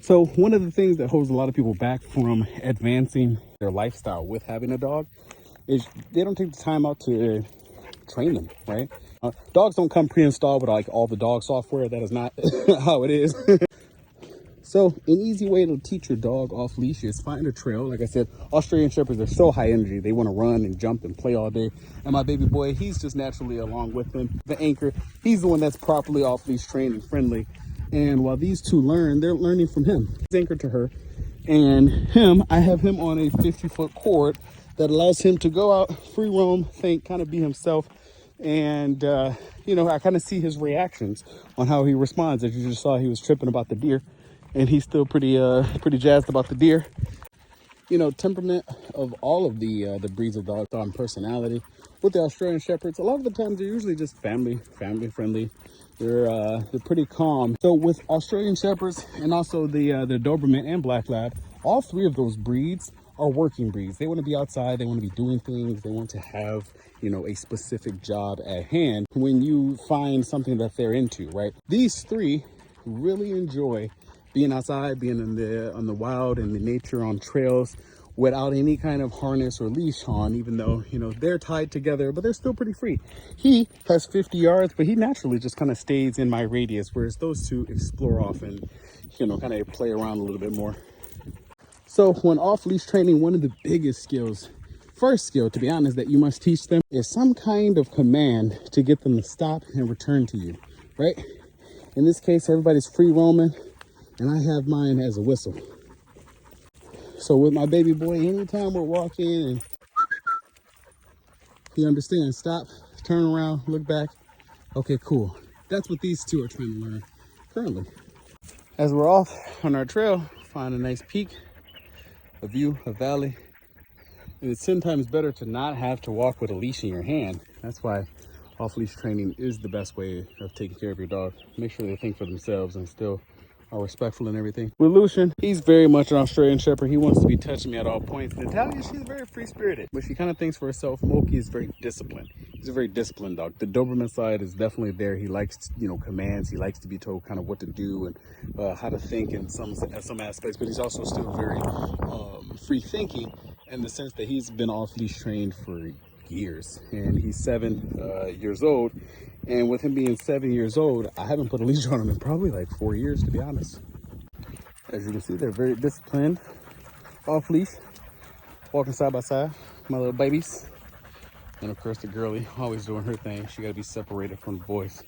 So one of the things that holds a lot of people back from advancing their lifestyle with having a dog is they don't take the time out to train them, right? Dogs don't come pre-installed with like all the dog software. That is not how it is. So an easy way to teach your dog off leash is find a trail. Like I said, Australian Shepherds are so high energy. They want to run and jump and play all day. And my baby boy, he's just naturally along with them. The anchor, he's the one that's properly off leash trained and friendly. And while these two learn, they're learning from him. He's anchored to her. And him, I have him on a 50-foot cord that allows him to go out, free roam, think, kind of be himself. And, you know, I kind of see his reactions on how he responds. As you just saw, he was tripping about the deer. And he's still pretty jazzed about the deer. You know, temperament of all of the breeds of dogs on personality. With the Australian Shepherds, a lot of the times they're usually just family friendly. They're pretty calm. So with Australian Shepherds and also the Doberman and Black Lab, all three of those breeds are working breeds. They want to be outside. They want to be doing things. They want to have, you know, a specific job at hand when you find something that they're into, right? These three really enjoy being outside, being on the wild and the nature on trails without any kind of harness or leash on, even though, you know, they're tied together, but they're still pretty free. He has 50 yards, but he naturally just kind of stays in my radius, whereas those two explore off and, you know, kind of play around a little bit more. So when off leash training, one of the biggest skills, first skill, to be honest, that you must teach them is some kind of command to get them to stop and return to you, right? In this case, everybody's free roaming. And I have mine as a whistle. So with my baby boy, anytime we're walking and he understands, stop, turn around, look back. Okay, cool. That's what these two are trying to learn currently. As we're off on our trail, find a nice peak, a view, a valley. And it's 10 times better to not have to walk with a leash in your hand. That's why off-leash training is the best way of taking care of your dog. Make sure they think for themselves and still are respectful and everything. With Lucian, he's very much an Australian Shepherd. He wants to be touching me at all points. Natalia, she's very free-spirited, but she kind of thinks for herself. Moki is very disciplined. He's a very disciplined dog. The Doberman side is definitely there. He likes, you know, commands. He likes to be told kind of what to do and how to think in some aspects, but he's also still very free-thinking in the sense that he's been off-leash trained for years, and he's 7 years old. And with him being 7 years old, I haven't put a leash on him in probably like 4 years, to be honest. As you can see, they're very disciplined, off leash, walking side by side, my little babies. And of course the girlie, always doing her thing. She gotta be separated from the boys.